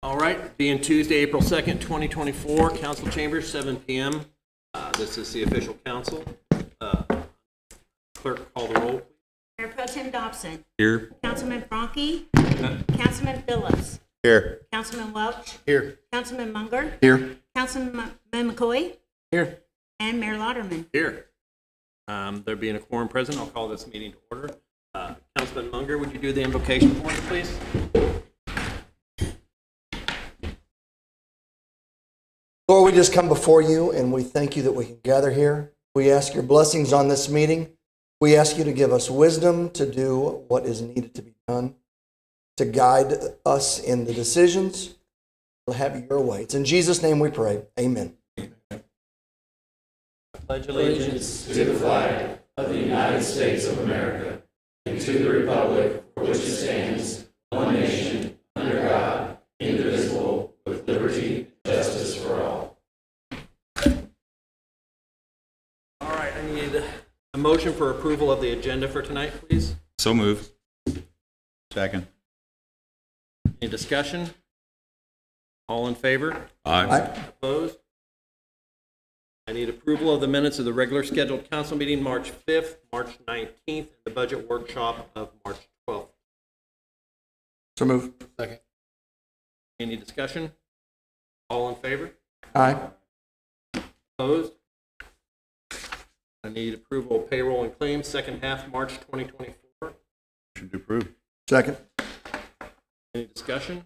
All right, being Tuesday, April 2nd, 2024, council chambers, 7 p.m. This is the official council. Clerk, call the roll. Mayor Pro Tem Dobson. Here. Councilman Bronke. Councilman Phillips. Here. Councilman Welch. Here. Councilman Munger. Here. Councilman McCoy. Here. And Mayor Lauderman. Here. There being a quorum present, I'll call this meeting to order. Councilman Munger, would you do the invocation for us, please? Lord, we just come before you and we thank you that we can gather here. We ask your blessings on this meeting. We ask you to give us wisdom to do what is needed to be done, to guide us in the decisions. We'll have your way. It's in Jesus' name we pray. Amen. Pledge allegiance to the flag of the United States of America and to the republic for which it stands, one nation, under God, indivisible, with liberty and justice for all. All right, I need a motion for approval of the agenda for tonight, please. So move. Second. Any discussion? All in favor? Aye. Opposed? I need approval of the minutes of the regular scheduled council meeting March 5th, March 19th, and the budget workshop of March 12th. So move. Second. Any discussion? All in favor? Aye. Opposed? I need approval of payroll and claims second half March 2024. Motion to approve. Second. Any discussion?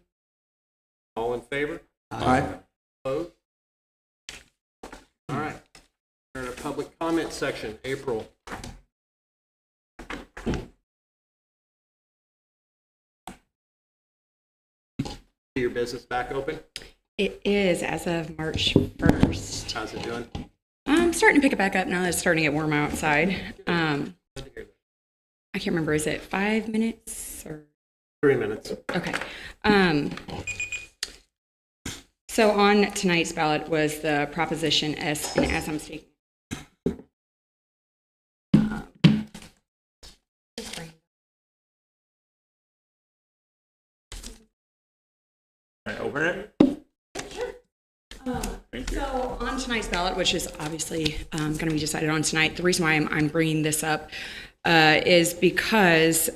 All in favor? Aye. Opposed? All right. We're in a public comment section. April. Your business back open? It is as of March 1st. How's it doing? I'm starting to pick it back up now that it's starting to get warm outside. Glad to hear that. I can't remember, is it 5 minutes or? 3 minutes. Okay. So on tonight's ballot was the Proposition S, and as I'm speaking. All right, open it. So on tonight's ballot, which is obviously going to be decided on tonight, the reason why I'm bringing this up is because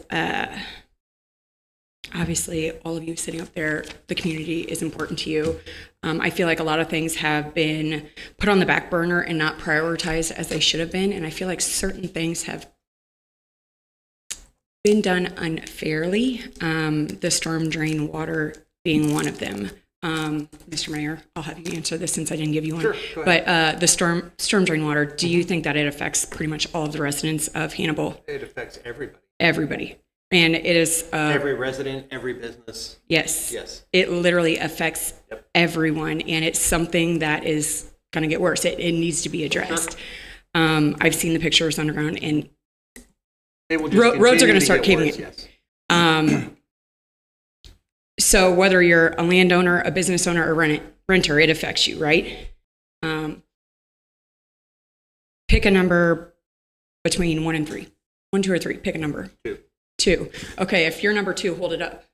obviously all of you sitting up there, the community is important to you. I feel like a lot of things have been put on the back burner and not prioritized as they should have been, and I feel like certain things have been done unfairly, the storm drain water being one of them. Mr. Mayor, I'll have you answer this since I didn't give you one. Sure, go ahead. But the storm drain water, do you think that it affects pretty much all of the residents of Hannibal? It affects everybody. Everybody. And it is... Every resident, every business. Yes. Yes. It literally affects everyone, and it's something that is going to get worse. It needs to be addressed. Sure. I've seen the pictures underground, and It will just roads are continue going to start get caving worse, in. Yes. So whether you're a landowner, a business owner, or renter, it affects you, right? Pick a number between 1 and 3. 1, 2, or 3. Pick a number. 2. 2. Okay, if you're number 2, hold it up.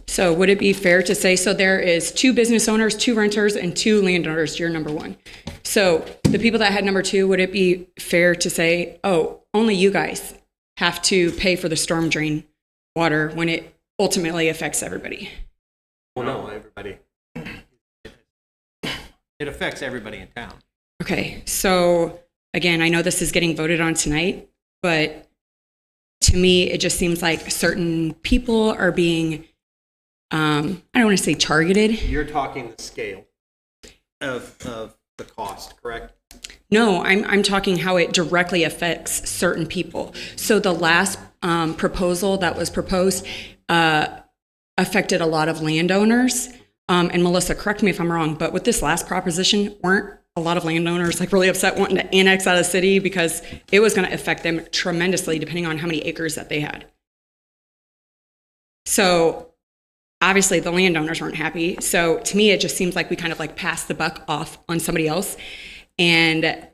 So would it be fair to say, so there is 2 business owners, 2 renters, and 2 landowners, you're number 1. So the people that had number 2, would it be fair to say, oh, only you guys have to pay for the storm drain water when it ultimately affects everybody? Well, no, everybody. It affects everybody in town. Okay, so again, I know this is getting voted on tonight, but to me, it just seems like certain people are being, I don't want to say targeted. You're talking the scale of the cost, correct? No, I'm talking how it directly affects certain people. So the last proposal that was proposed affected a lot of landowners. And Melissa, correct me if I'm wrong, but with this last proposition, weren't a lot of landowners like really upset wanting to annex out of the city because it was going to affect them tremendously depending on how many acres that they had? So obviously the landowners weren't happy. So to me, it just seems like we kind of like passed the buck off on somebody else. And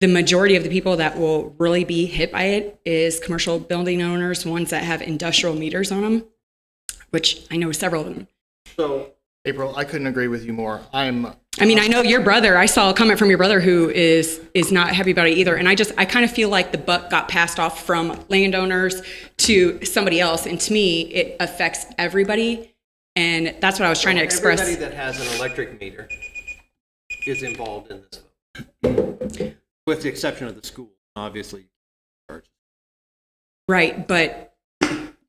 the majority of the people that will really be hit by it is commercial building owners, ones that have industrial meters on them. which I know several of them. So, April, I couldn't agree with you more. I mean, I know your brother. I saw a comment from your brother who is not happy about it either. And I kind of feel like the buck got passed off from landowners to somebody else. And to me, it affects everybody. And that's what I was trying to express. everybody that has an electric meter is involved in this vote, with the exception of the school, obviously. Right. But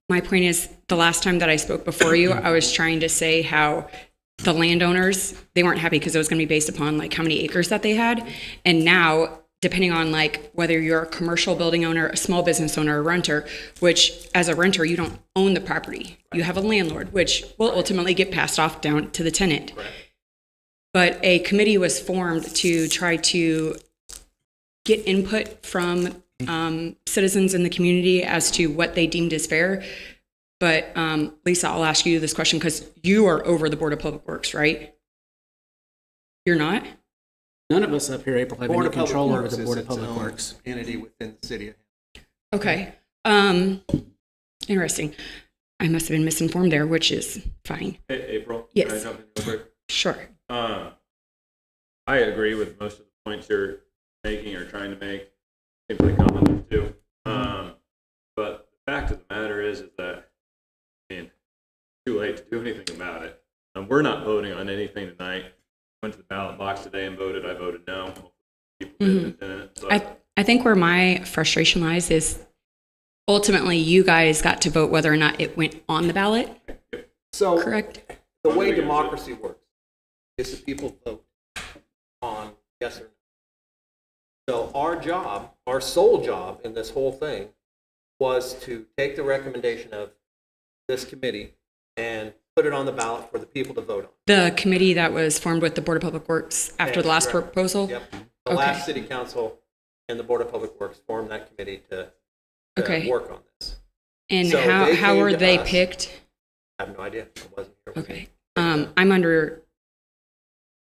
my point is, the last time that I spoke before you, I was trying to say how the landowners, they weren't happy because it was going to be based upon like how many acres that they had. And now, depending on like whether you're a commercial building owner, a small business owner, a renter, which as a renter, you don't own the property. You have a landlord, which will ultimately get passed off down to the tenant. Correct. But a committee was formed to try to get input from citizens in the community as to what they deemed as fair. But Lisa, I'll ask you this question because you are over the Board of Public Works, right? You're not? None of us up here, April, have Board any of Public control over Works the is Board of its Public own Works. entity within the city of Okay. Interesting. I must have been misinformed there, which is fine. Hey, April? Yes. Can I jump in real quick? Sure. I agree with most of the points you're making or trying to make. Seems like common too. But the fact of the matter is that, I mean, it's too late to do anything about it. We're not voting on anything tonight. Went to the ballot box today and voted. I voted no. People didn't. So. I think where my frustration lies is ultimately you guys got to vote whether or not it went on the ballot, So correct? the way democracy works is the people vote on yes or no. So our job, our sole job in this whole thing was to take the recommendation of this committee and put it on the ballot for the people to vote on. The committee that was formed with the Board of Public Works after the last Correct. proposal? Yep. The Okay. last city council and the Board of Public Works formed that committee to Okay. work on this. And So how they came were to they us. picked? I have no idea. I wasn't here. Okay. I'm under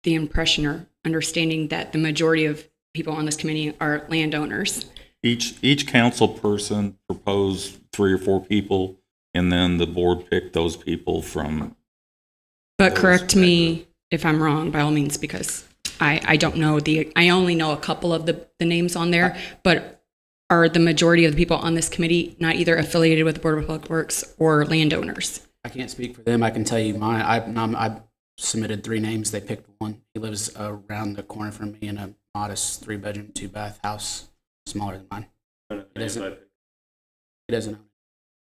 the impression or understanding that the majority of people on this committee are landowners. Each council person proposed 3 or 4 people, and then the board picked those people from. But Those correct me if I'm wrong, by all means, because I don't know I only know a couple of the names on there, but are the majority of the people on this committee not either affiliated with the Board of Public Works or landowners? I can't speak for them. I can tell you mine. I submitted 3 names. They picked one. He lives around the corner from me in a modest 3-bedroom, 2-bath house, smaller than mine. It doesn't own it.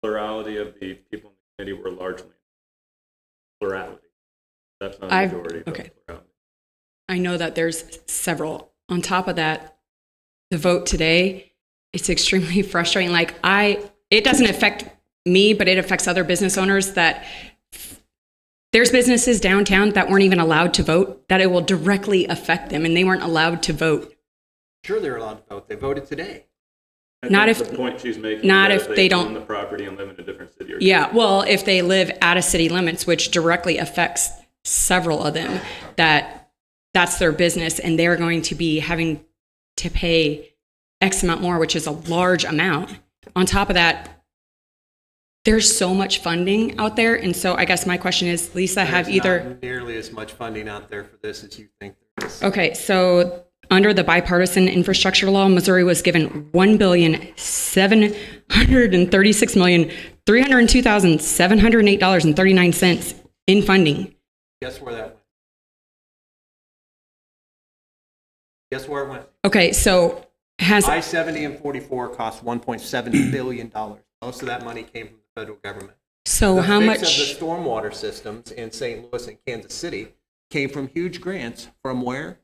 Plurality of the people in the committee were largely plurality. That's not a I've- majority. but okay. plurality. I know that there's several. On top of that, the vote today, it's extremely frustrating. Like it doesn't affect me, but it affects other business owners that there's businesses downtown that weren't even allowed to vote, that it will directly affect them, and they weren't allowed to vote. Sure, they're allowed to vote. They voted today. I Not think if- the point she's making. not is if that they own don't- the property and live in a different city. Or Yeah, well, if they live out of city limits, which directly affects several of them, that's their business, and they're going to be having to pay X amount more, which is a large amount. On top of that, there's so much funding out there, and so I guess my question is, Lisa, have There's either... not nearly as much funding out there for this as you think there is. Okay, so under the bipartisan infrastructure law, Missouri was given $1,736,302,708.39 in funding. Guess where that went? Guess where it went? Okay, so has I-70 and 44 cost $1.7 billion. Most of that money came from the federal government. so The how fix much? of the stormwater systems in St. Louis and Kansas City came from huge grants from where?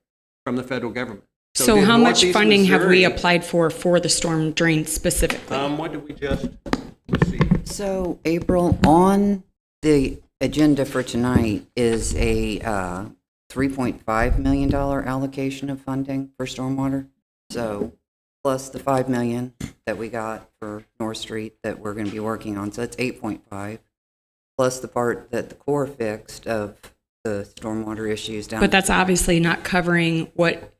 From the federal government. So did how much Northeast funding have we Missouri- applied for the storm drain specifically? What did we just receive? So, April, on the agenda for tonight is a $3.5 million allocation of funding for stormwater. So, plus the $5 million that we got for North Street that we're going to be working on. So that's 8.5, plus the part that the Corps fixed of the stormwater issues down. But that's obviously not covering what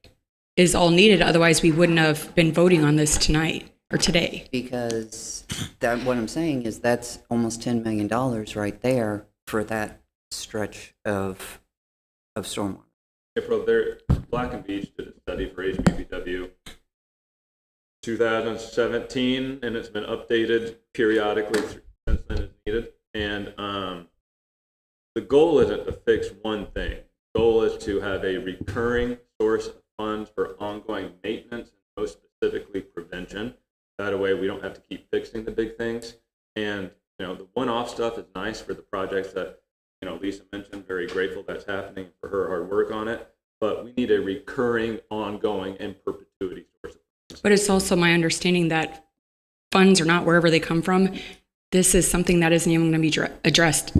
is all needed. Otherwise, we wouldn't have been voting on this tonight. or today. Because that, what I'm saying is that's almost $10 million right there for that stretch of stormwater. April, Black and Beach did a study for HBBW 2017, and it's been updated periodically since then as needed. And the goal isn't to fix one thing. The goal is to have a recurring source of funds for ongoing maintenance and most specifically prevention. That way we don't have to keep fixing the big things. And the one-off stuff is nice for the projects that Lisa mentioned. Very grateful that's happening for her hard work on it. But we need a recurring, ongoing, and perpetuity source of funds. But it's also my understanding that funds are not wherever they come from. This is something that isn't even going to be addressed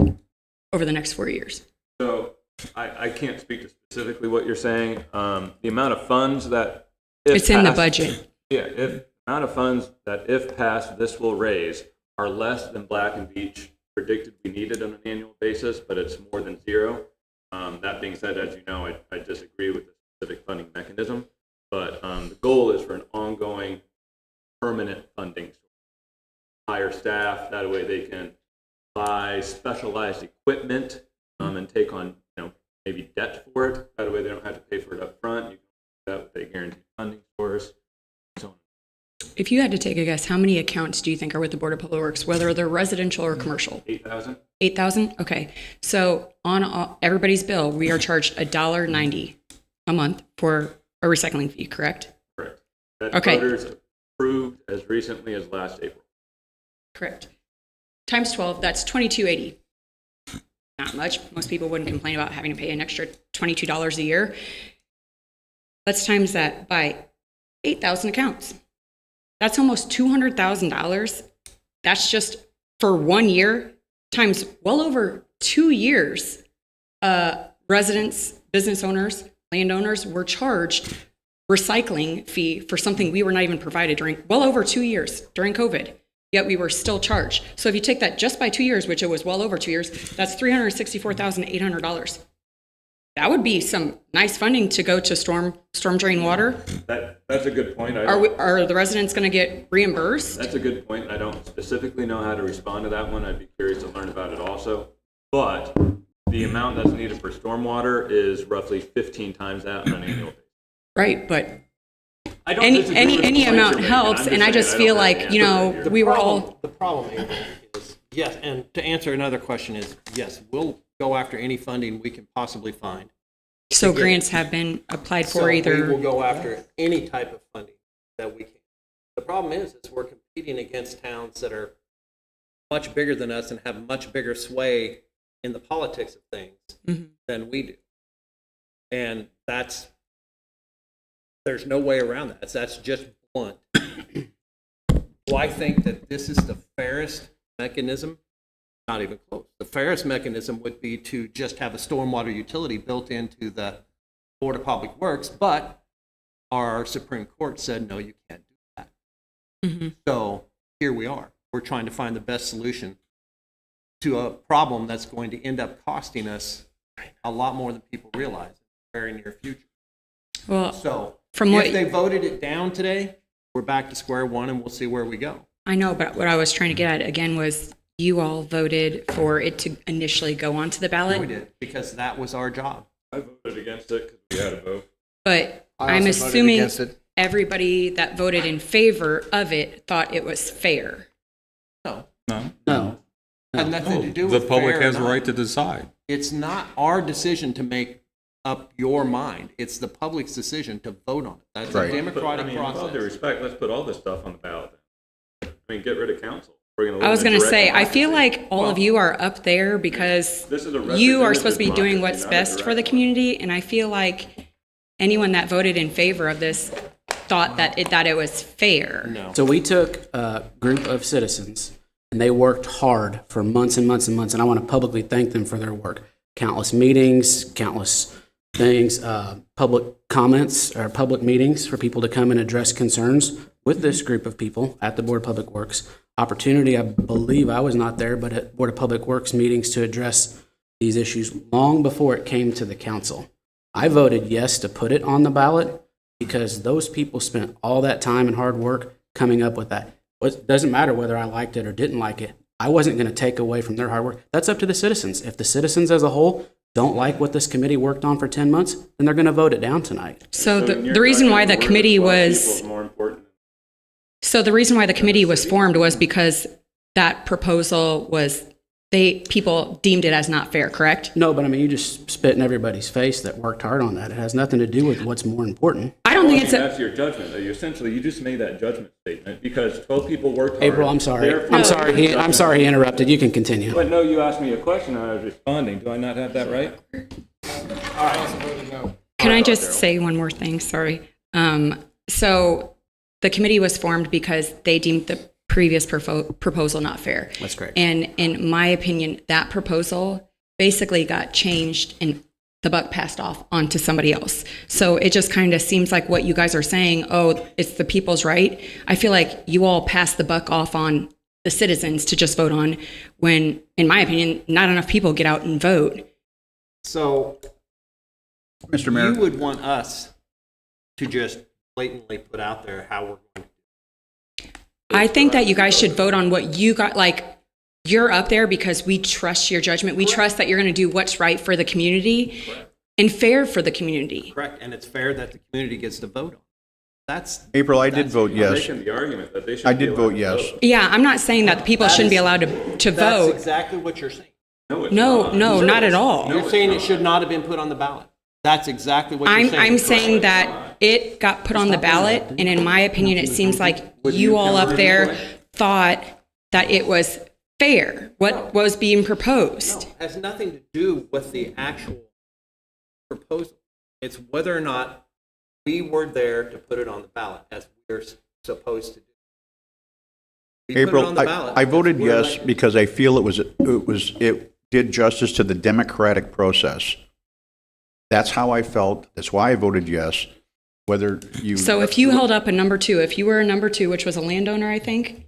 over the next 4 years. So I can't speak to specifically what you're saying. The amount of funds that if It's in the passed- budget. Yeah, if amount of funds that if passed this will raise are less than Black and Beach predicted we needed on an annual basis, but it's more than zero. That being said, as you know, I disagree with the specific funding mechanism, but the goal is for an ongoing, permanent funding source. Hire staff, that way they can buy specialized equipment and take on maybe debt for it. That way they don't have to pay for it up front. You can do that with a guaranteed funding source. So If you had to take a guess, how many accounts do you think are with the Board of Public Works, whether they're residential or commercial? 8,000. 8,000? Okay. So on everybody's bill, we are charged $1.90 a month for a recycling fee, correct? Correct. That Okay. voters approved as recently as last April. Correct. Times 12, that's $22.80. Not much. Most people wouldn't complain about having to pay an extra $22 a year. Let's times that by 8,000 accounts. That's almost $200,000. That's just for 1 year times well over 2 years. Residents, business owners, landowners were charged recycling fee for something we were not even provided during well over 2 years during COVID. Yet we were still charged. So if you take that just by 2 years, which it was well over 2 years, that's $364,800. That would be some nice funding to go to storm drain water. That's a good point. Are the residents going to get reimbursed? That's a good point. I don't specifically know how to respond to that one. I'd be curious to learn about it also. But the amount that's needed for stormwater is roughly 15 times that on an annual basis. Right, but I don't any disagree with the any points amount you're making. helps, I'm and I saying just I feel don't have like the answer right here. we were all. The problem is, yes, and to answer another question is, yes, we'll go after any funding we can possibly find. So Again, grants have been applied So for we either. will go after any type of funding that we can. The problem is we're competing against towns that are much bigger than us and have much bigger sway in the politics of things than we do. And there's no way around that. That's just blunt. Do I think that this is the fairest mechanism? Not even close. The fairest mechanism would be to just have a stormwater utility built into the Board of Public Works, but our Supreme Court said, no, you can't do that. So here we are. We're trying to find the best solution to a problem that's going to end up costing us a lot more than people realize in the very near future. Well, So from what if they voted it down today, we're back to square one and we'll see where we go. I know, but what I was trying to get at again was you all voted for it to initially go onto the ballot. We did, because that was our job. I voted against it because we had a vote. But I I'm also voted assuming against it. everybody that voted in favor of it thought it was fair. No, No. had nothing to do The with public fair or has a not. right to decide. It's not our decision to make up your mind. It's the public's decision to vote on it. That's Right. a democratic With all due process. respect, let's put all this stuff on the ballot. I mean, get rid of council. We're gonna live I was in a going to direct say, I feel democracy. like all of you are up there because This is a you are representative supposed to be doing democracy, what's not a best for the direct community. And I feel like anyone that voted in favor of this thought that it was fair. No. So we took a group of citizens, and they worked hard for months and months and months, and I want to publicly thank them for their work. Countless meetings, countless things, public comments, or public meetings for people to come and address concerns with this group of people at the Board of Public Works. Opportunity, I believe I was not there, but at Board of Public Works meetings to address these issues long before it came to the council. I voted yes to put it on the ballot because those people spent all that time and hard work coming up with that. It doesn't matter whether I liked it or didn't like it. I wasn't going to take away from their hard work. That's up to the citizens. If the citizens as a whole don't like what this committee worked on for 10 months, then they're going to vote it down tonight. So in your the reason why judgment, the word of committee 12 people was, is more important. so the reason why the committee was formed was because that proposal was, people deemed it as not fair, correct? No, but I mean, you just spit in everybody's face that worked hard on that. It has nothing to do with what's more important. I don't Well, think it's that's your judgment. Though. You just made that judgment statement because 12 people worked hard. April, I'm sorry. Therefore- I'm sorry he interrupted. You can continue. But no, you asked me a question and I was responding. Do I not have that right? Can I just say one more thing? Sorry. So the committee was formed because they deemed the previous proposal not fair. That's correct. And in my opinion, that proposal basically got changed and the buck passed off onto somebody else. So it just kind of seems like what you guys are saying, oh, it's the people's right. I feel like you all passed the buck off on the citizens to just vote on when, in my opinion, not enough people get out and vote. So Mr. Mayor. you would want us to just blatantly put out there how we're going to do it. I think that you guys should vote on what you got. Like, you're up there because we trust your judgment. We trust that you're going to do what's right for the community and fair for the community. Correct, and it's fair that the community gets to vote on. That's April, I did vote I'm yes. making the argument that they should I be did allowed vote to yes. Yeah, I'm not saying that the people shouldn't be allowed to that's vote. exactly what you're saying. No, it's No, not. no, not at all. You're saying it should not have been put on the ballot. That's exactly what you're saying. I'm saying that it got put on the ballot, and in my opinion, it seems like you all up there thought that it was fair, what was being No, proposed. it has nothing to do with the actual proposal. It's whether or not we were there to put it on the ballot as we're supposed to do. We put it April, on the ballot I as voted we're yes elected. because I feel it did justice to the democratic process. That's how I felt. That's why I voted yes. Whether you. So if you held up a number two, if you were a number two, which was a landowner, I think,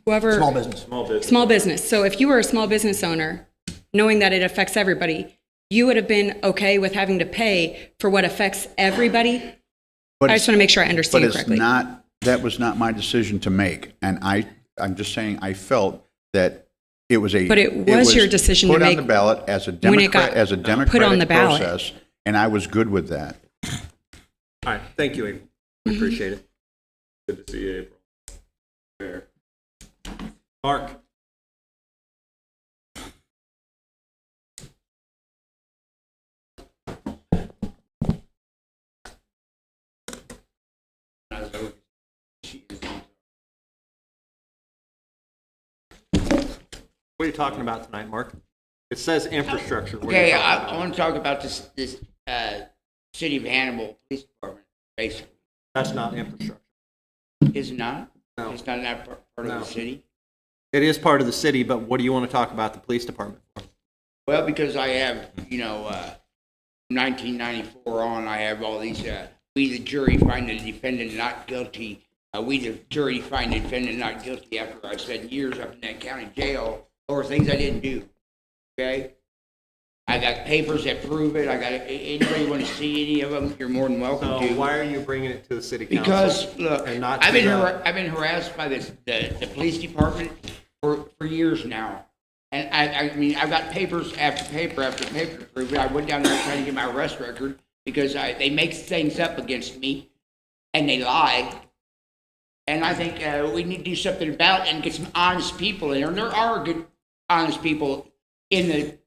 whoever. Small business. Small business. So if you were a small business owner, knowing that it affects everybody, you would have been okay with having to pay for what affects everybody? But I just want to make sure I understand But it's correctly. not, that was not my decision to make. And I'm just saying, I felt that it was a. But it was your decision to Put on make the ballot as a when it got democratic put on the ballot. process, and I was good with that. All right, thank you, April. We appreciate it. Good to see you, April. Fair. Mark? What are you talking about tonight, Mark? It says infrastructure. What are you Okay, talking I about? want to talk about this City of Hannibal Police Department, basically. That's not infrastructure. Is it not? No. It's not that part of No. the city? It is part of the city, but what do you want to talk about the police department for? Well, because I have, 1994 on, I have all these, we the jury find the defendant not guilty. We the jury find the defendant not guilty after I spent years up in that county jail over things I didn't do. Okay? I got papers that prove it. I got, anybody want to see any of them, you're more than welcome So to. why are you bringing it to the city council? Because, look, and not I've to been, the- I've been harassed by the police department for years now. And I mean, I've got papers after paper after paper to prove it. I went down there trying to get my arrest record because they make things up against me and they lie. And I think we need to do something about it and get some honest people in there. And there are good, honest people in the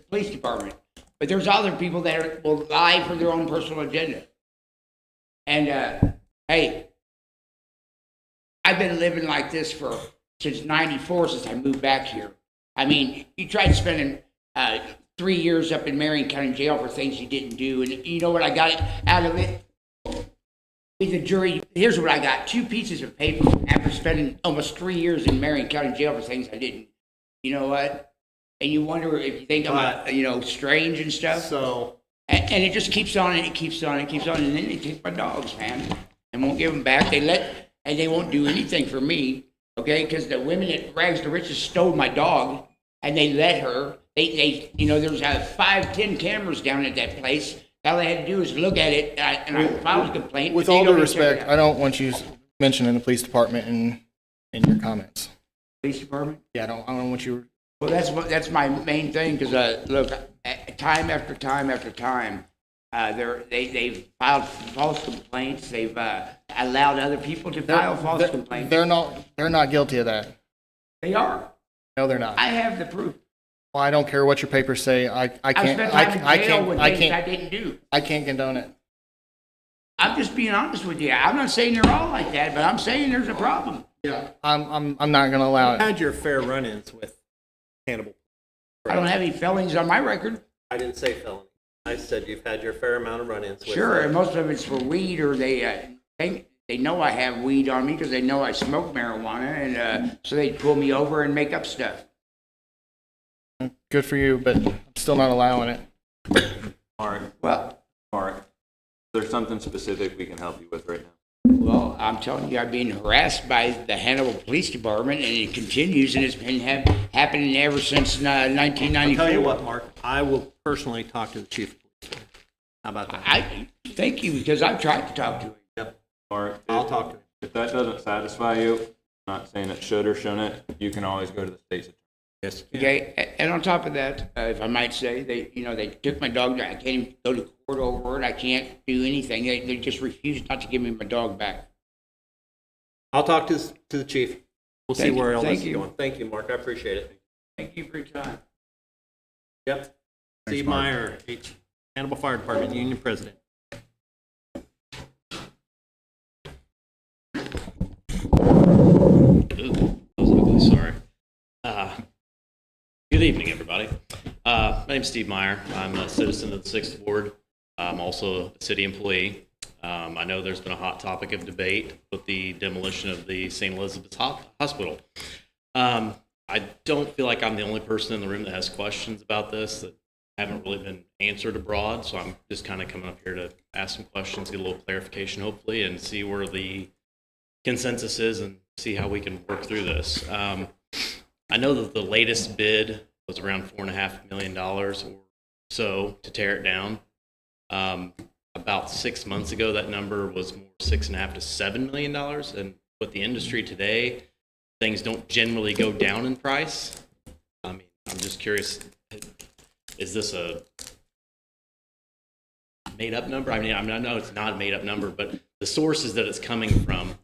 police department. But there's other people that will lie for their own personal agenda. And, hey, I've been living like this since '94, since I moved back here. I mean, you tried spending 3 years up in Marion County Jail for things you didn't do, and you know what I got out of it? With the jury, here's what I got: 2 pieces of paper after spending almost 3 years in Marion County Jail for things I didn't. You know what? And you wonder if you think I'm, strange and stuff. So, And it just keeps on and it keeps on and it keeps on, and then they take my dogs, man, and won't give them back. And they won't do anything for me, okay? Because the women at Rags to Riches stole my dog, and they let her. They there was 5-10 cameras down at that place. All they had to do was look at it, and I filed a complaint. With They all go due and check it respect, out. I don't want you mentioning the police department in your comments. Police department? Yeah, I don't know what you were. Well, that's my main thing, because, look, time after time after time, they've filed false complaints, they've allowed other people to file false complaints. They're not guilty of that. They are. No, they're not. I have the proof. Well, I don't care what your papers say. I I can't. spent I, time I in jail can't. with I things I can't. didn't do. I can't condone it. I'm just being honest with you. I'm not saying they're all like that, but I'm saying there's a problem. Yeah. I'm not going to allow it. Had your fair run-ins with Hannibal. I don't have any felonies on my record. I didn't say felony. I said you've had your fair amount of run-ins with. Sure, and most of it's for weed, or they think they know I have weed on me because they know I smoke marijuana, and so they pull me over and make up stuff. Good for you, but I'm still not allowing it. Mark, Well, is there something specific we can help you with right now? well, I'm telling you, I've been harassed by the Hannibal Police Department, and it continues, and it's been happening ever since 1994. I'll tell you what, Mark, I will personally talk to the chief of police. How about that? I thank you, because I've tried to talk to him. Yep. Mark, I'll talk to him. if that doesn't satisfy you, I'm not saying it should or shouldn't, you can always go to the state's attorney. Yes. Okay, and on top of that, if I might say, they took my dog. I can't even go to court over it. I can't do anything. They just refused not to give me my dog back. I'll talk to the chief. We'll see Thank you. where all this Thank is you. going. Thank you, Mark. I appreciate it. Thank you for your time. Yep. Steve Meyer, Hannibal Fire Department, Union President. Ooh, that was ugly, sorry. Good evening, everybody. My name's Steve Meyer. I'm a citizen of the 6th Ward. I'm also a city employee. I know there's been a hot topic of debate with the demolition of the St. Elizabeth's Hospital. I don't feel like I'm the only person in the room that has questions about this that haven't really been answered abroad, so I'm just kind of coming up here to ask some questions, get a little clarification hopefully, and see where the consensus is and see how we can work through this. I know that the latest bid was around $4.5 million or so to tear it down. About 6 months ago, that number was more $6.5 to $7 million. And with the industry today, things don't generally go down in price. I mean, I'm just curious, is this a made up number? I mean, I know it's not a made up number, but the sources that it's coming from,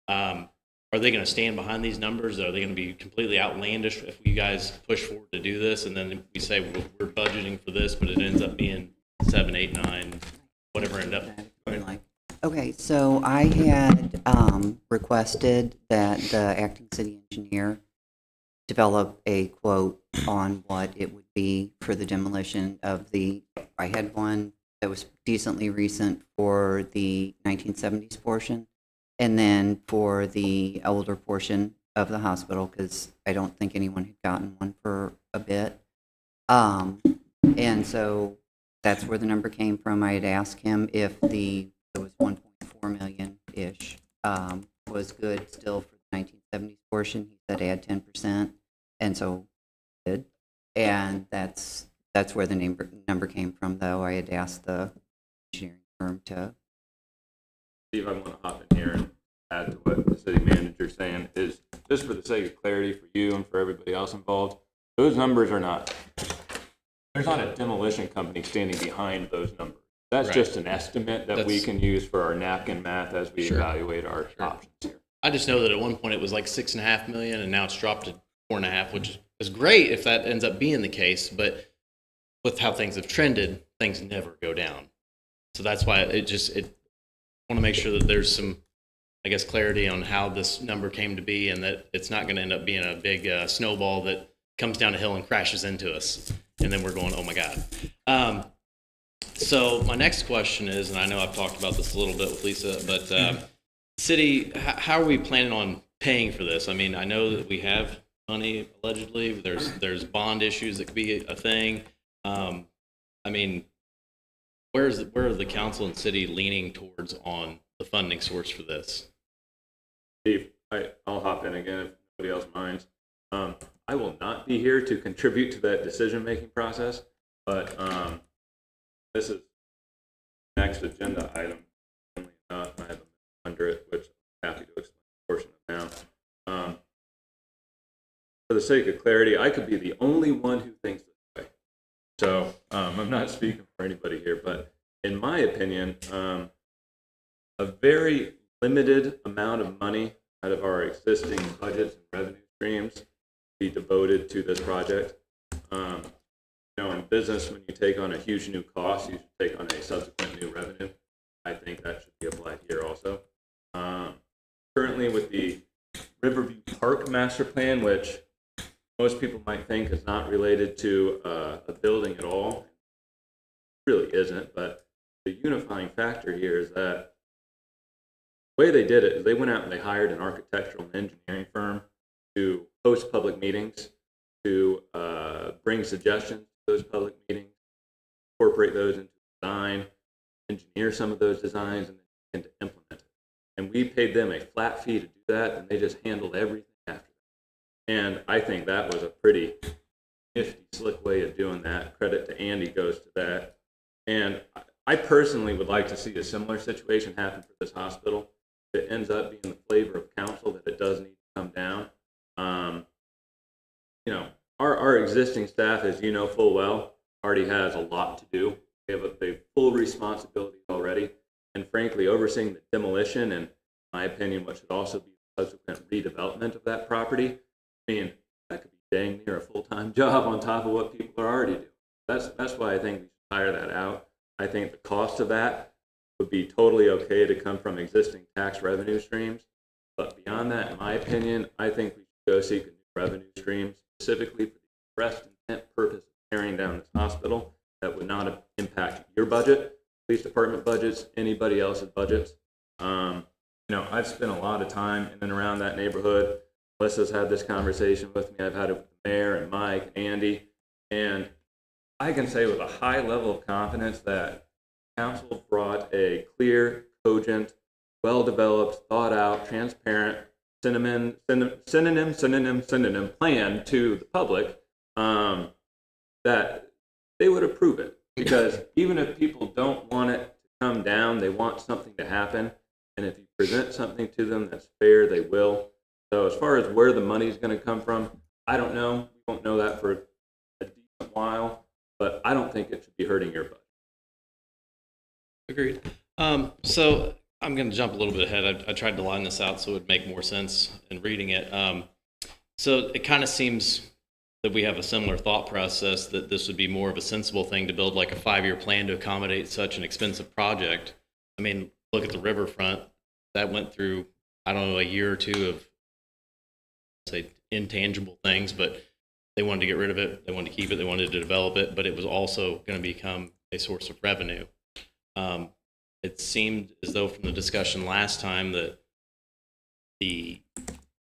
are they going to stand behind these numbers? Are they going to be completely outlandish if you guys push forward to do this, and then we say we're budgeting for this, but it ends up being 7, 8, 9, whatever end up? Okay, so I had requested that the acting city engineer develop a quote on what it would be for the demolition of I had one that was decently recent for the 1970s portion, and then for the older portion of the hospital, because I don't think anyone had gotten one for a bit. And so that's where the number came from. I had asked him if it was 1.4 million-ish was good still for the 1970s portion. He said add 10%, and so did. And that's where the number came from, though. I had asked the engineering firm to. Steve, I want to hop in here and add to what the city manager's saying is, just for the sake of clarity for you and for everybody else involved, those numbers are not, there's not a demolition company standing behind those numbers. That's just an estimate that we can use for our napkin math as we evaluate our options here. I just know that at one point it was like $6.5 million, and now it's dropped to 4.5, which is great if that ends up being the case. But with how things have trended, things never go down. So that's why I want to make sure that there's some, I guess, clarity on how this number came to be, and that it's not going to end up being a big snowball that comes down a hill and crashes into us, and then we're going, oh my God. So my next question is, and I know I've talked about this a little bit with Lisa, but city, how are we planning on paying for this? I mean, I know that we have money allegedly. There's bond issues that could be a thing. I mean, where are the council and city leaning towards on the funding source for this? Steve, I'll hop in again if nobody else minds. I will not be here to contribute to that decision-making process, but this is the next agenda item. I have a under it, which I'm happy to for the sake of clarity, I could be the only one who thinks this way. So I'm not speaking for anybody here, but in my opinion, a very limited amount of money out of our existing budgets and revenue streams be devoted to this project. In business, when you take on a huge new cost, you should take on a subsequent new revenue. I think that should be applied here also. Currently with the Riverview Park Master Plan, which most people might think is not related to a building at all, it really isn't, but the unifying factor here is that the way they did it is they went out and they hired an architectural and engineering firm to host public meetings, to bring suggestions to those public meetings, incorporate those into design, engineer some of those designs, and to implement it. And we paid them a flat fee to do that, and they just handled everything after that. And I think that was a pretty nifty, slick way of doing that. Credit to Andy goes to that. And I personally would like to see a similar situation happen for this hospital. If it ends up being the flavor of council that it does need to come down. Our existing staff, as you know full well, already has a lot to do. They have a full responsibility already. And frankly, overseeing the demolition and, in my opinion, what should also be subsequent redevelopment of that property, I mean, that could be dang near a full-time job on top of what people are already doing. That's why I think we should hire that out. I think the cost of that would be totally okay to come from existing tax revenue streams. But beyond that, in my opinion, I think we should go seek a new revenue stream specifically for the express intent purpose of tearing down this hospital that would not impact your budget, police department budgets, anybody else's budgets. I've spent a lot of time in and around that neighborhood. Melissa's had this conversation with me. I've had it with the mayor and Mike and Andy. And I can say with a high level of confidence that council brought a clear, cogent, well-developed, thought-out, transparent, synonym plan to the public that they would approve it. Because even if people don't want it to come down, they want something to happen. And if you present something to them that's fair, they will. So as far as where the money is going to come from, I don't know. We won't know that for a decent while. But I don't think it should be hurting your budget. Agreed. So I'm going to jump a little bit ahead. I tried to line this out so it would make more sense in reading it. So it kind of seems that we have a similar thought process that this would be more of a sensible thing to build like a 5-year plan to accommodate such an expensive project. I mean, look at the riverfront. That went through, I don't know, a year or two of, say, intangible things, but they wanted to get rid of it. They wanted to keep it. They wanted to develop it, but it was also going to become a source of revenue. It seemed as though from the discussion last time that the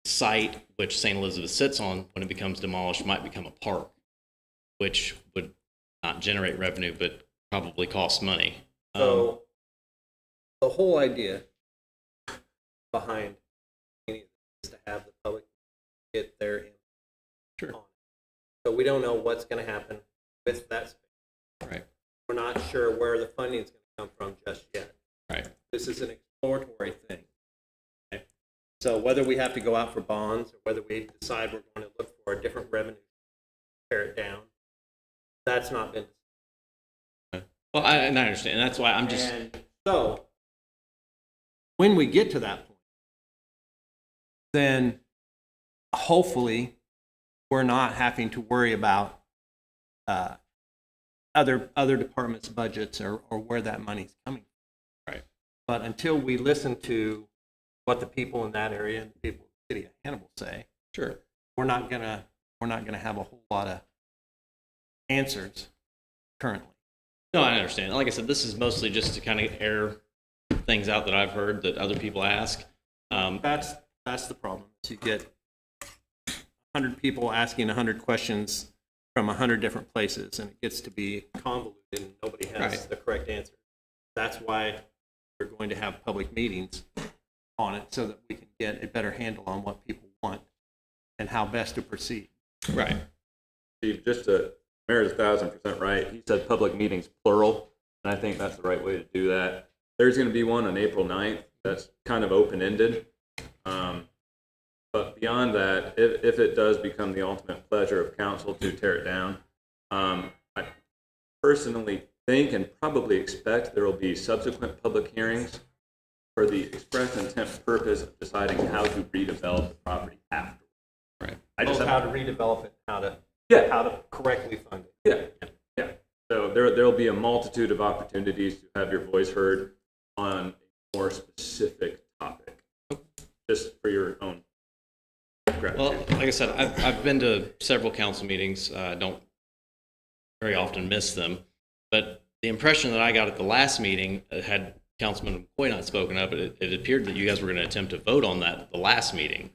site which St. Elizabeth sits on, when it becomes demolished, might become a park, which would not generate revenue, but probably cost money. So the whole idea behind any of this is to have the public get their input on it. So we don't know what's going to happen with that space. Right. We're not sure where the funding is going to come from just yet. Right. This is an exploratory thing. Okay? So whether we have to go out for bonds or whether we decide we're going to look for a different revenue, tear it down, that's not been decided. Well, I understand. That's why I'm just. And so when we get to that point, then hopefully we're not having to worry about other departments' budgets or where that money's coming from. Right. But until we listen to what the people in that area and the people in the city of Hannibal say, Sure. we're not gonna have a whole lot of answers currently. No, I understand. Like I said, this is mostly just to kind of air things out that I've heard that other people ask. That's the problem. So you get 100 people asking 100 questions from 100 different places, and it gets to be convoluted, and nobody has the correct answer. That's why we're going to have public meetings on it so that we can get a better handle on what people want and how best to proceed. Right. Steve, just to, Mayor's 1,000% right. He said public meetings plural, and I think that's the right way to do that. There's going to be one on April 9th that's kind of open-ended. But beyond that, if it does become the ultimate pleasure of council to tear it down, I personally think and probably expect there will be subsequent public hearings for the express intent purpose of deciding how to redevelop the property after. Right. I just Both have, how to redevelop it, how to correctly fund it. yeah. So there will be a multitude of opportunities to have your voice heard on a more specific topic, just for your own gratitude. Well, like I said, I've been to several council meetings. I don't very often miss them. But the impression that I got at the last meeting, had Councilman McCoy not spoken up, it appeared that you guys were going to attempt to vote on that at the last meeting.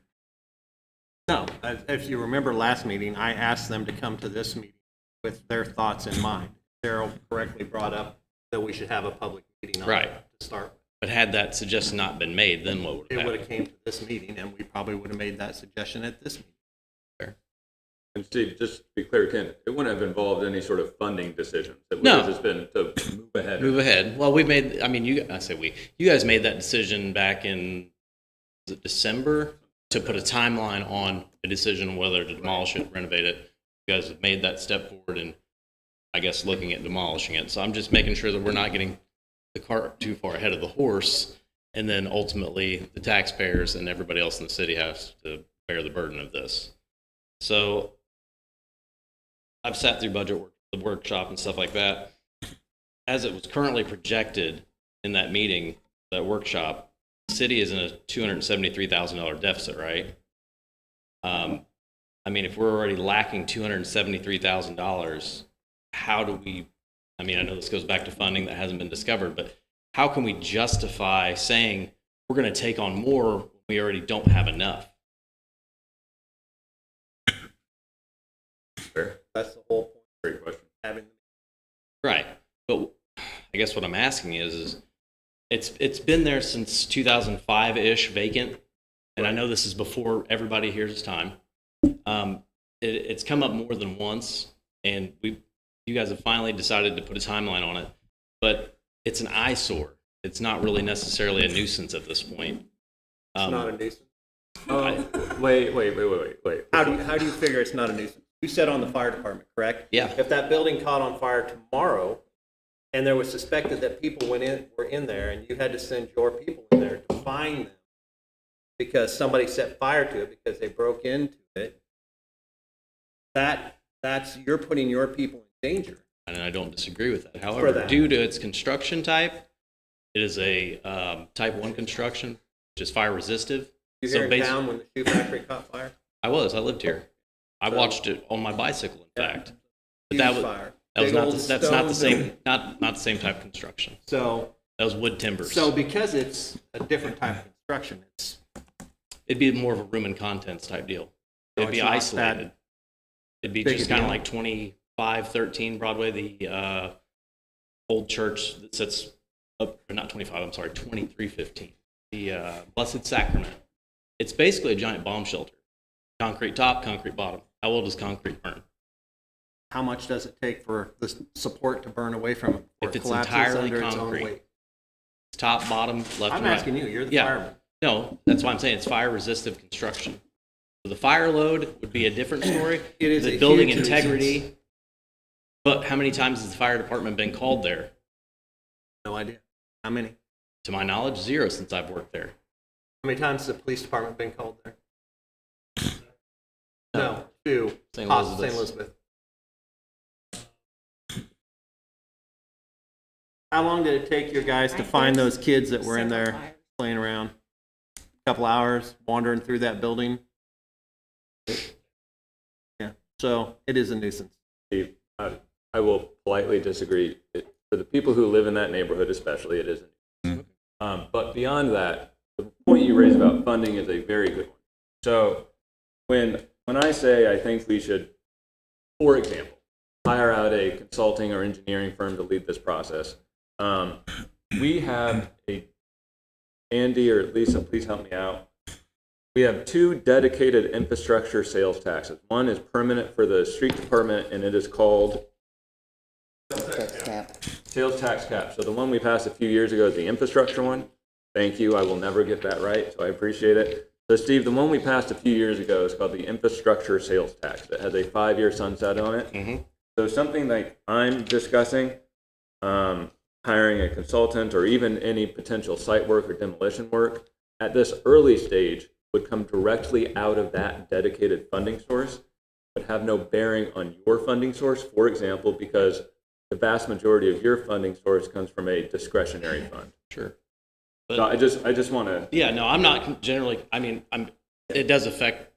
No, if you remember last meeting, I asked them to come to this meeting with their thoughts in mind. Daryl correctly brought up that we should have a public meeting on Right. that to start with. But had that suggestion not been made, then what would have It would happened? have came to this meeting, and we probably would have made that suggestion at this meeting. And Steve, just to be clear, Ken, it wouldn't have involved any sort of funding decisions. It would No. have just been to move ahead. Move ahead. Well, we made, I mean, you guys made that decision back in, was it December? To put a timeline on a decision on whether to demolish it, renovate it. You guys have made that step forward and I guess looking at demolishing it. So I'm just making sure that we're not getting the cart too far ahead of the horse. And then ultimately the taxpayers and everybody else in the city has to bear the burden of this. So I've sat through the workshop and stuff like that. As it was currently projected in that meeting, that workshop, the city is in a $273,000 deficit, right? I mean, if we're already lacking $273,000, how do we, I mean, I know this goes back to funding that hasn't been discovered, but how can we justify saying we're going to take on more when we already don't have enough? Fair. That's the whole point. Great question. Having Right. But I guess what I'm asking is it's been there since 2005-ish, vacant. And I know this is before everybody here's his time. It's come up more than once, and you guys have finally decided to put a timeline on it. But it's an eyesore. It's not really necessarily a nuisance at this point. it's not a nuisance. Wait. How do you figure it's not a nuisance? You said on the fire department, correct? Yeah. If that building caught on fire tomorrow, and there was suspected that people were in there, and you had to send your people in there to find them because somebody set fire to it because they broke into it, that's you're putting your people in danger. And I don't disagree with that. However, due to its construction type, it is a type 1 construction, which is fire resistive. You here in town when the shoe factory caught fire? I lived here. I watched it on my bicycle, in fact. But Huge fire. that was Big not old that's not the stones same and- not the same type of construction. So That was wood timbers. So because it's a different type of construction, it'd be more of a room and contents type deal. It'd be it's not isolated. It'd be big just a kind of deal. like 2513 Broadway, the old church that sits up, or not 25, I'm sorry, 2315. The Blessed Sacrament. It's basically a giant bomb shelter. Concrete top, concrete bottom. How well does concrete burn? how much does it take for the support to burn away from it before If it it's collapses entirely under its own concrete. weight? Top, bottom, left, I'm and right. asking you, you're the Yeah. fireman. No, that's why I'm saying it's fire resistive construction. So the fire load would be a different story. It is The a building huge integrity. nuisance. But how many times has the fire department been called there? No idea. How many? To my knowledge, 0 since I've worked there. How many times has the police department been called there? No, 2. St. St. Elizabeth's. Elizabeth. How long did it take your guys to find those kids that were in there playing around? A couple hours wandering through that building? Yeah, so it is a nuisance. Steve, I will politely disagree. For the people who live in that neighborhood especially, it isn't. But beyond that, the point you raise about funding is a very good one. So when I say I think we should, for example, hire out a consulting or engineering firm to lead this process, we have Andy or Lisa, please help me out. We have 2 dedicated infrastructure sales taxes. One is permanent for the street department, and it is called sales tax cap. So the one we passed a few years ago is the infrastructure one. Thank you. I will never get that right, so I appreciate it. So Steve, the one we passed a few years ago is called the infrastructure sales tax. It has a 5-year sunset on it. So something like I'm discussing, hiring a consultant or even any potential site work or demolition work at this early stage would come directly out of that dedicated funding source, but have no bearing on your funding source, for example, because the vast majority of your funding source comes from a discretionary fund. Sure. So I just want to. Yeah, no, I'm not generally, I mean, it does affect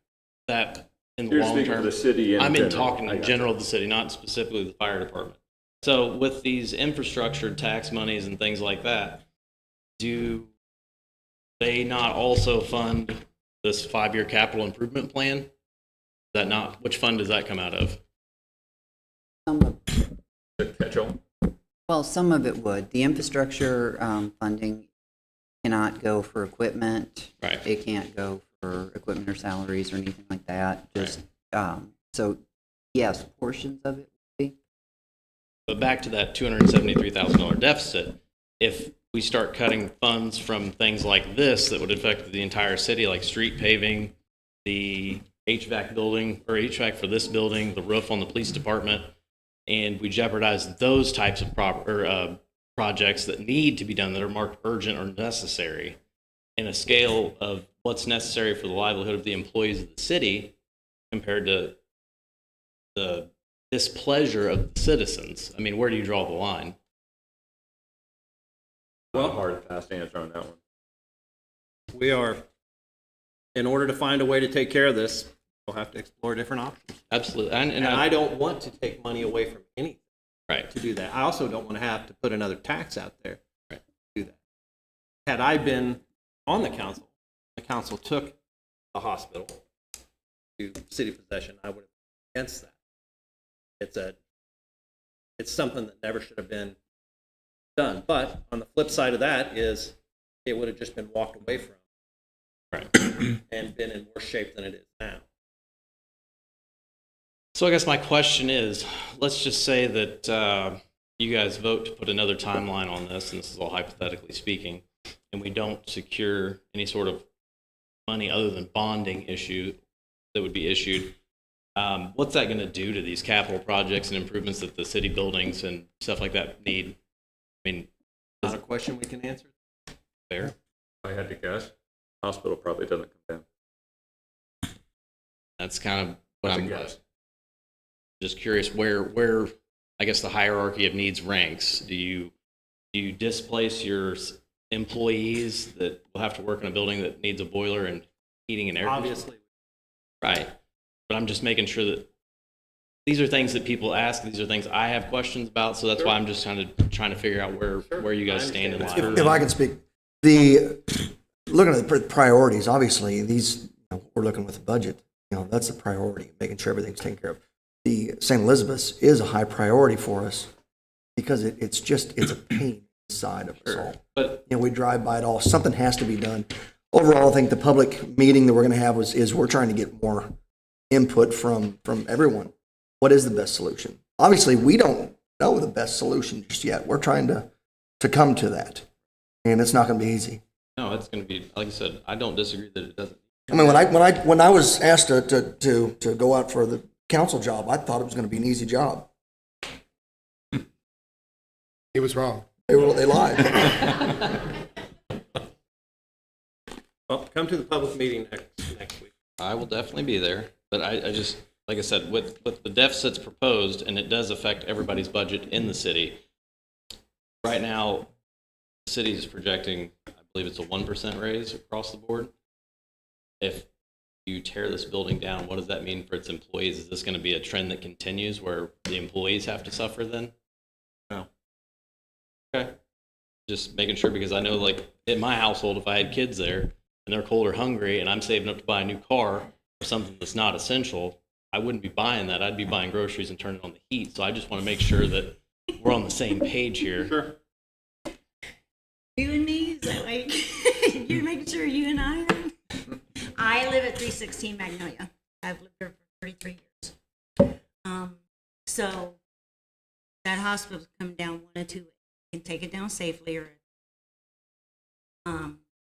that in the You're long speaking term. of the city in I'm in general. talking I in got general you. of the city, not specifically the fire department. So with these infrastructure tax monies and things like that, do they not also fund this 5-year capital improvement plan? Is that not, which fund does that come out of? Some of, The catch-all. well, some of it would. The infrastructure funding cannot go for equipment. Right. It can't go for equipment or salaries or anything like that. Just so, yes, portions of it would be. But back to that $273,000 deficit, if we start cutting funds from things like this that would affect the entire city, like street paving, the HVAC building, or HVAC for this building, the roof on the police department, and we jeopardize those types of projects that need to be done that are marked urgent or necessary in a scale of what's necessary for the livelihood of the employees of the city compared to the displeasure of the citizens. I mean, where do you draw the line? Well, hard fast answer on that one. We are, in order to find a way to take care of this, we'll have to explore different options. Absolutely. And I don't want to take money away from anything Right. to do that. I also don't want to have to put another tax out there Right. to do that. Had I been on the council took the hospital to city possession, I would have been against that. It's something that never should have been done. But on the flip side of that is it would have just been walked away from Right. and been in worse shape than it is now. So I guess my question is, let's just say that you guys vote to put another timeline on this, and this is all hypothetically speaking, and we don't secure any sort of money other than bonding issue that would be issued. What's that going to do to these capital projects and improvements that the city buildings and stuff like that need? I mean, Not a question we can answer. fair. If I had to guess, hospital probably doesn't come down. That's kind of what That's a I'm guess. just curious where I guess the hierarchy of needs ranks. Do you displace your employees that will have to work in a building that needs a boiler and heating and air conditioning? Obviously, Right. But I'm just making sure that these are things that people ask. These are things I have questions about. So that's why I'm just kind of trying to figure out where you guys stand in line. If I can speak, looking at the priorities, obviously, we're looking with the budget, that's the priority, making sure everything's taken care of. The St. Elizabeth's is a high priority for us because it's a pain inside of us all. But We drive by it all. Something has to be done. Overall, I think the public meeting that we're going to have is we're trying to get more input from everyone. What is the best solution? Obviously, we don't know the best solution just yet. We're trying to come to that, and it's not going to be easy. no, it's going to be, like I said, I don't disagree that it doesn't. I mean, when I was asked to go out for the council job, I thought it was going to be an easy job. He was wrong. They lied. well, come to the public meeting next week. I will definitely be there. But I just, like I said, with the deficits proposed, and it does affect everybody's budget in the city. Right now, the city is projecting, I believe it's a 1% raise across the board. If you tear this building down, what does that mean for its employees? Is this going to be a trend that continues where the employees have to suffer then? No. Okay. Just making sure, because I know, like, in my household, if I had kids there and they're cold or hungry and I'm saving up to buy a new car or something that's not essential, I wouldn't be buying that. I'd be buying groceries and turning on the heat. So I just want to make sure that we're on the same page here. Sure. You and me, is that way? You're making sure you and I are? I live at 316 Magnolia. I've lived there for 33 years. So that hospital's come down one of two ways. You can take it down safely, or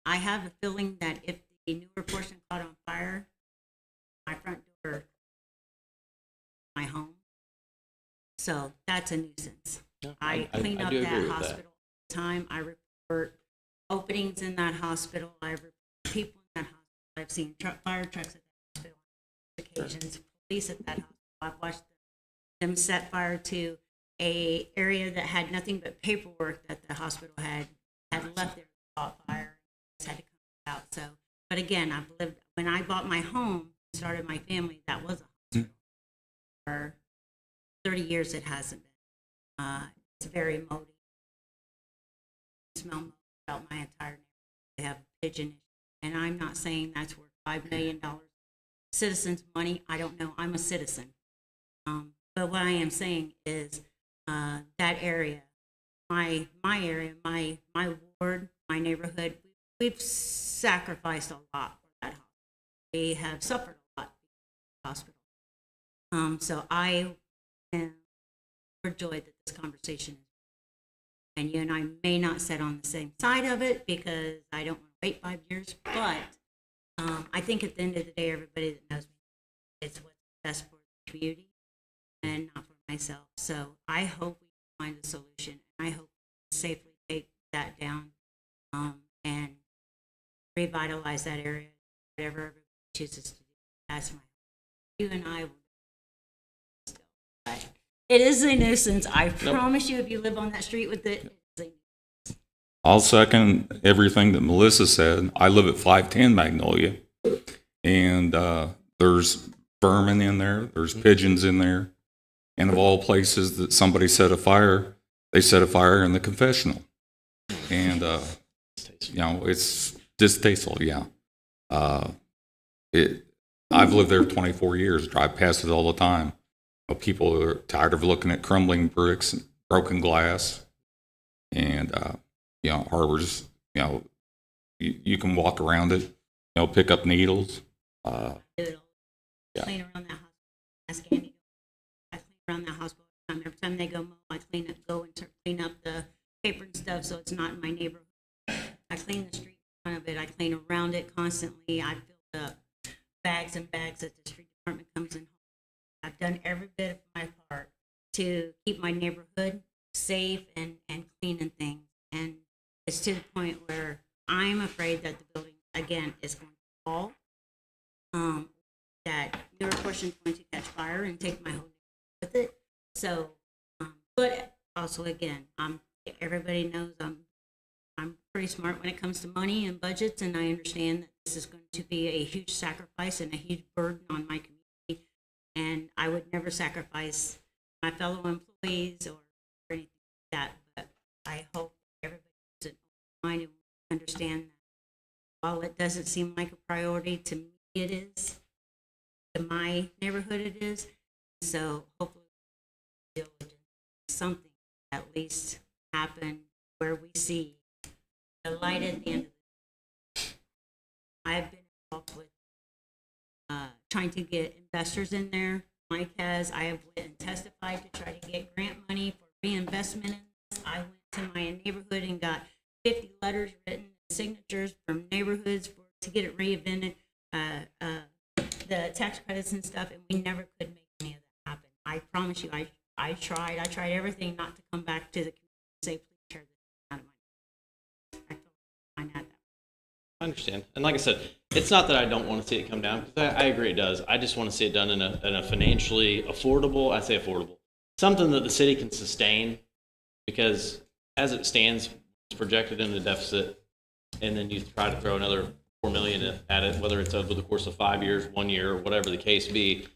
I have a feeling that if the the newer portion caught on fire, my front door, my home. So that's a nuisance. I clean up do agree that with hospital all the time. I report openings in that hospital. I report people in that hospital. I've seen fire trucks at that hospital on occasions, police at that hospital. I've watched them set fire to a area that had nothing but paperwork that the hospital had left there, caught fire, and had to come out. So, but again, I've lived, when I bought my home, started my family, that was a hospital. For 30 years, it hasn't been. It's very moldy. Smell moldy throughout my entire neighborhood. They have a pigeon issue. And I'm not saying that's worth $5 million citizens' money. I don't know. I'm a citizen. But what I am saying is that area, my area, my ward, my neighborhood, we've sacrificed a lot for that hospital. They have suffered a lot in the hospital. So I am overjoyed that this conversation is, and you and I may not sit on the same side of it because I don't want to wait 5 years, but I think at the end of the day, everybody that knows me, it's what's best for the community and not for myself. So I hope we find a solution. I hope we can safely take that down and revitalize that area, whatever everybody chooses to do. That's my hope. You and I will still. But it is a nuisance. I promise you, if you live on that street with it, it's a nuisance. I'll second everything that Melissa said. I live at 510 Magnolia, and there's vermin in there, there's pigeons in there, and of all places that somebody set a fire, they set a fire in the confessional. And, you know, it's distasteful, yeah. I've lived there 24 years, drive past it all the time. People are tired of looking at crumbling bricks and broken glass. And, you know, harbors, you know, you can walk around it, you know, pick up needles. Do it all. Yeah. Clean around that hospital. Ask Andy. I clean around that hospital all the time. Every time they go mow, I go and clean up the paper and stuff so it's not in my neighborhood. I clean the street in front of it. I clean around it constantly. I fill up bags and bags that the street department comes in. I've done every bit of my part to keep my neighborhood safe and clean and things. And it's to the point where I'm afraid that the building, again, is going to fall. That newer portion is going to catch fire and take my whole neighborhood with it. So, but also, again, everybody knows I'm pretty smart when it comes to money and budgets, and I understand that this is going to be a huge sacrifice and a huge burden on my community. And I would never sacrifice my fellow employees or anything like that. But I hope everybody has an open mind and understand that while it doesn't seem like a priority, to me it is. To my neighborhood it is. So hopefully something at least happen where we see the light at the end of the tunnel. I've been involved with trying to get investors in there. Mike has. I have went and testified to try to get grant money for reinvestment in this. I went to my neighborhood and got 50 letters written, signatures from neighborhoods to get it reinvented, the tax credits and stuff, and we never could make any of that happen. I promise you, I tried everything not to come back to the community and say, please tear this out of my. I felt fine at that. I understand. And like I said, it's not that I don't want to see it come down, because I agree it does. I just want to see it done in a financially affordable, I say affordable, something that the city can sustain, because as it stands, it's projected in the deficit, and then you try to throw another $4 million at it, whether it's over the course of 5 years, 1 year, or whatever the case be,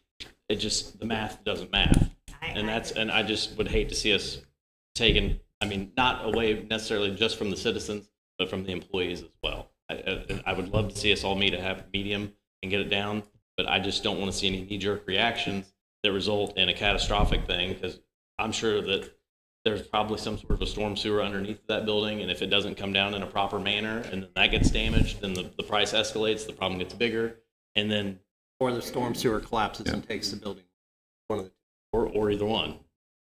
it just, the math doesn't math. And I just would hate to see us taken, I mean, not away necessarily just from the citizens, but from the employees as well. I would love to see us all meet a happy medium and get it down, but I just don't want to see any knee-jerk reactions that result in a catastrophic thing, because I'm sure that there's probably some sort of a storm sewer underneath that building, and if it doesn't come down in a proper manner and then that gets damaged, then the price escalates, the problem gets bigger, and then... Or the storm sewer collapses and takes the building. One of the or either one.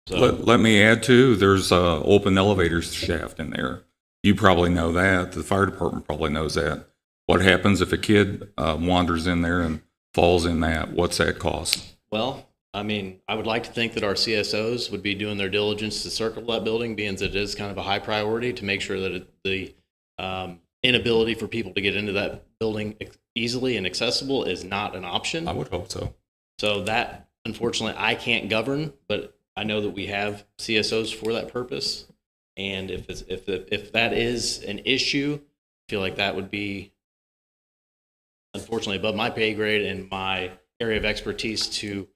So Let me add too, there's a open elevator shaft in there. You probably know that. The fire department probably knows that. What happens if a kid wanders in there and falls in that? What's that cost? Well, I mean, I would like to think that our CSOs would be doing their diligence to circle that building, being that it is kind of a high priority to make sure that the inability for people to get into that building easily and accessible is not an option. I would hope so. So that, unfortunately, I can't govern, but I know that we have CSOs for that purpose. And if that is an issue, I feel like that would be, unfortunately, above my pay grade and my area of expertise to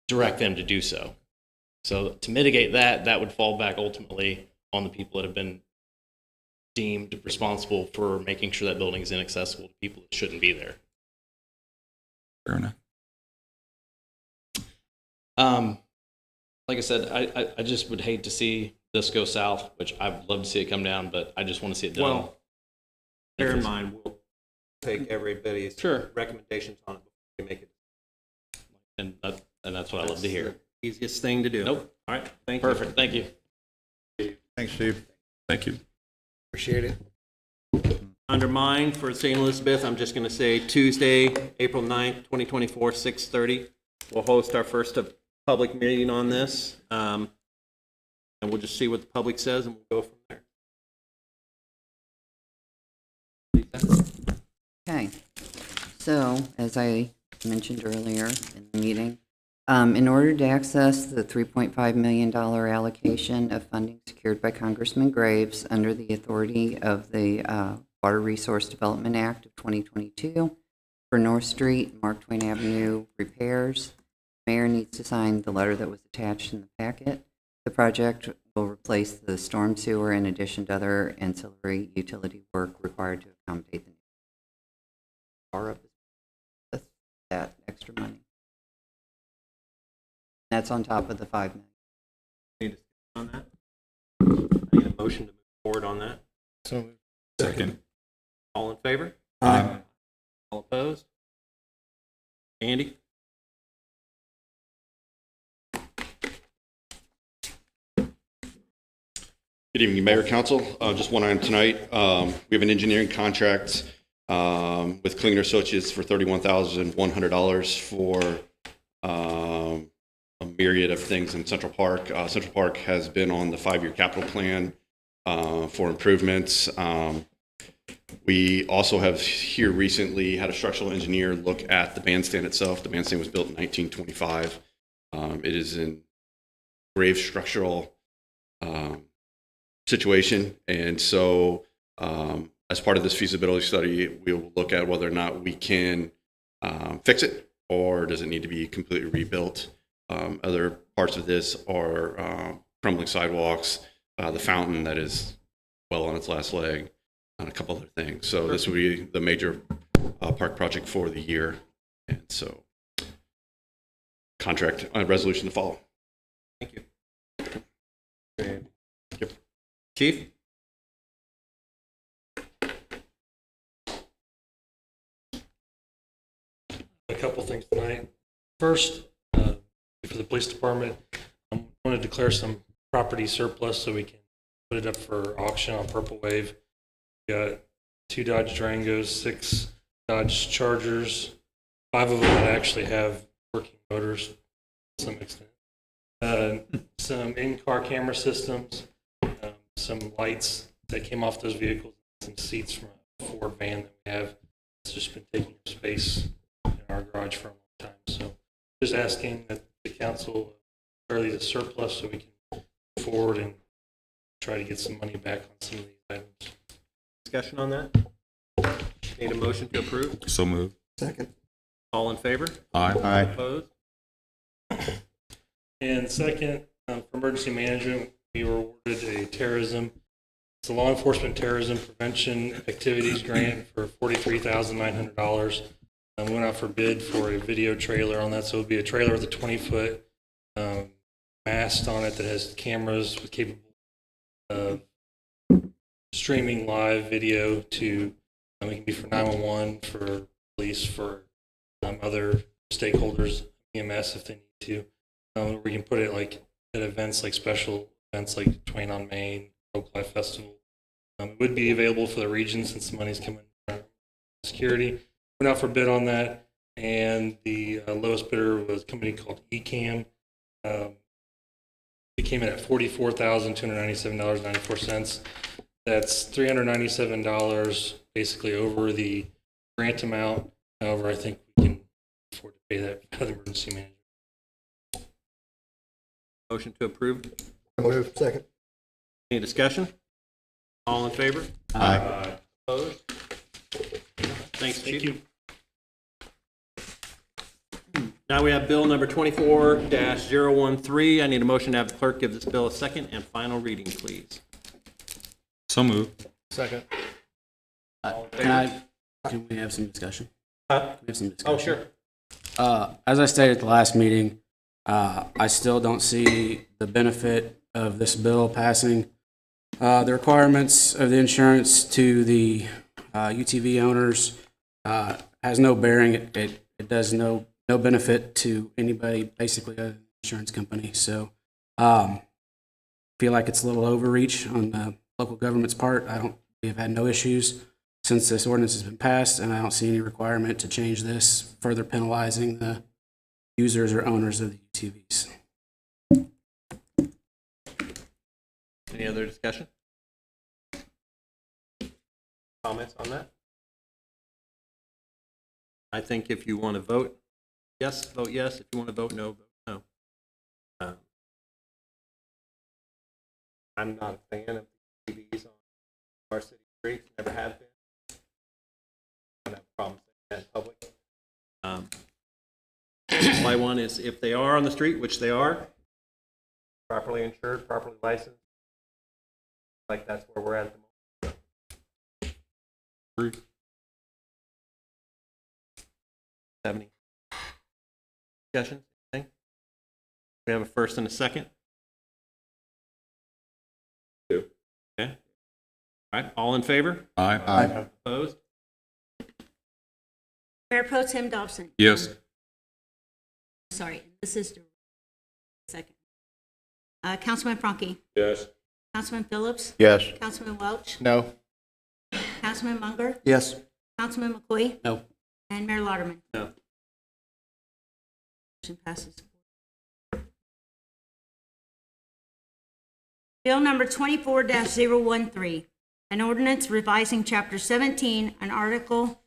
direct them to do so. So to mitigate that, that would fall back ultimately on the people that have been deemed responsible for making sure that building is inaccessible to people that shouldn't be there. Fair enough. Like I said, I just would hate to see this go south, which I'd love to see it come down, but I just want to see it done. Well, bear in mind, we'll take everybody's Sure. recommendations on it before we make it. And that's what I love to hear. Easiest thing to do. Nope. All right, thank you. Perfect. Thank you. Thanks, Steve. Thank you. Appreciate it. Under mine for St. Elizabeth, I'm just going to say Tuesday, April 9th, 2024, 6:30. We'll host our first public meeting on this. And we'll just see what the public says and we'll go from there. Okay, so as I mentioned earlier in the meeting, in order to access the $3.5 million allocation of funding secured by Congressman Graves under the authority of the Water Resource Development Act of 2022 for North Street and Mark Twain Avenue repairs, the mayor needs to sign the letter that was attached in the packet. The project will replace the storm sewer in addition to other ancillary utility work required to accommodate the need. Up with that extra money. That's on top of the $5 million. Need a on that? I need a motion to move forward on that. So Second. All in favor? Aye. All opposed? Andy? Good evening, Mayor, Council. Just one item tonight. We have an engineering contract with Klinger Associates for $31,100 for a myriad of things in Central Park. Central Park has been on the 5-year capital plan for improvements. We also have here recently had a structural engineer look at the bandstand itself. The bandstand was built in 1925. It is in grave structural situation, and so as part of this feasibility study, we'll look at whether or not we can fix it, or does it need to be completely rebuilt. Other parts of this are crumbling sidewalks, the fountain that is well on its last leg, and a couple other things. So this would be the major park project for the year, and so contract resolution to follow. Thank you. Yep. Chief? A couple things tonight. First, for the police department, I want to declare some property surplus so we can put it up for auction on Purple Wave. We got 2 Dodge Durangos, 6 Dodge Chargers, 5 of them that actually have working motors to some extent. Some in-car camera systems, some lights that came off those vehicles, some seats from a Ford van that we have. It's just been taking up space in our garage for a long time. So just asking that the council declare these a surplus so we can move forward and try to get some money back on some of these items. Discussion on that? Need a motion to approve? So moved. Second. All in favor? Aye. Aye. Opposed? And second, for emergency management, we were awarded a terrorism, it's a law enforcement terrorism prevention activities grant for $43,900. We went out for bid for a video trailer on that, so it would be a trailer with a 20-foot mast on it that has cameras with capable of streaming live video to, it can be for 911, for police, for other stakeholders, EMS if they need to. We can put it like at events, like special events like Twain on Main, Oak Life Festival. It would be available for the region since the money's coming from security. Went out for bid on that, and the lowest bidder was a company called Ecamm. It came in at $44,297.94. That's $397 basically over the grant amount. However, I think we can afford to pay that for the emergency manager. Motion to approve. Move. Second. Any discussion? All in favor? Aye. Opposed? Thanks, Chief. Thank you. Now we have bill number 24-013. I need a motion to have the clerk give this bill a second and final reading, please. So moved. Second. Can we have some discussion? Huh? Can we have some discussion? Oh, sure. As I stated at the last meeting, I still don't see the benefit of this bill passing. The requirements of the insurance to the UTV owners has no bearing. It does no benefit to anybody, basically, other than the insurance company. So feel like it's a little overreach on the local government's part. We have had no issues since this ordinance has been passed, and I don't see any requirement to change this, further penalizing the users or owners of the UTVs. Any other discussion? Comments on that? I think if you want to vote yes, vote yes. If you want to vote no, vote no. I'm not a fan of TVs on our city streets, never have been. I don't have problems saying that in public. My one is if they are on the street, which they are, properly insured, properly licensed, like that's where we're at the moment. 70. Discussion? Anything? We have a first and a second. Two. Okay. All right. All in favor? Aye. Opposed? Mayor Pro Tem Dobson. Yes. Sorry, this is the second. Councilman Franke. Yes. Councilman Phillips. Yes. Councilman Welch. No. Councilman Munger. Yes. Councilman McCoy. No. And Mayor Lauderman. No. Motion passes. Bill number 24-013, an ordinance revising Chapter 17 and Article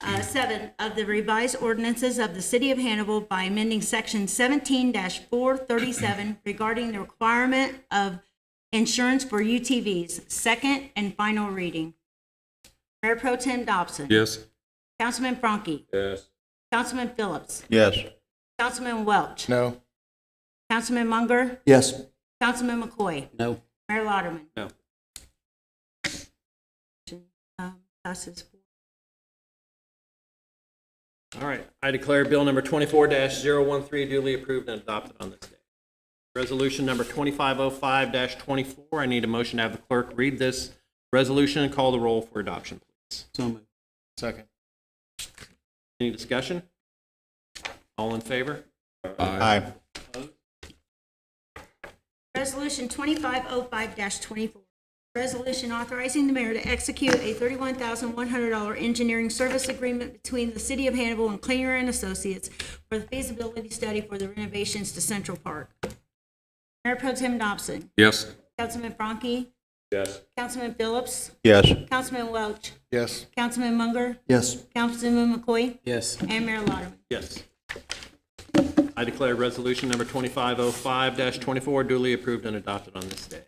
7 of the revised ordinances of the City of Hannibal by amending Section 17-437 regarding the requirement of insurance for UTVs. Second and final reading. Mayor Pro Tem Dobson. Yes. Councilman Franke. Yes. Councilman Phillips. Yes. Councilman Welch. No. Councilman Munger. Yes. Councilman McCoy. No. Mayor Lauderman. No. Passes. All right. I declare bill number 24-013 duly approved and adopted on this day. Resolution number 2505-24. I need a motion to have the clerk read this resolution and call the roll for adoption, please. So moved. Second. Any discussion? All in favor? Aye. Resolution 2505-24. Resolution authorizing the mayor to execute a $31,100 engineering service agreement between the City of Hannibal and Klinger and Associates for the feasibility study for the renovations to Central Park. Mayor Pro Tem Dobson. Yes. Councilman Franke. Yes. Councilman Phillips. Yes. Councilman Welch. Yes. Councilman Munger. Yes. Councilman McCoy. Yes. And Mayor Lauderman. Yes. I declare resolution number 2505-24 duly approved and adopted on this day.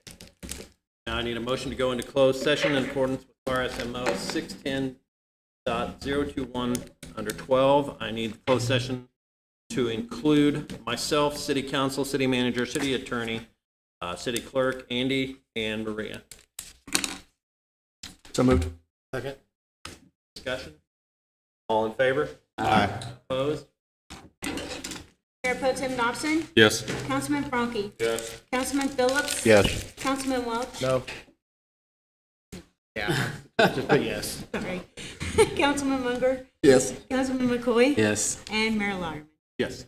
Now I need a motion to go into closed session in accordance with RSMO 610.021 under 12. I need the closed session to include myself, city council, city manager, city attorney, city clerk, Andy, and Maria. So moved. Second. Discussion? All in favor? Aye. Opposed? Mayor Pro Tem Dobson. Yes. Councilman Franke. Yes. Councilman Phillips. Yes. Councilman Welch. No. Yeah. Just put yes. Sorry. Councilman Munger. Yes. Councilman McCoy. Yes. And Mayor Lauderman. Yes.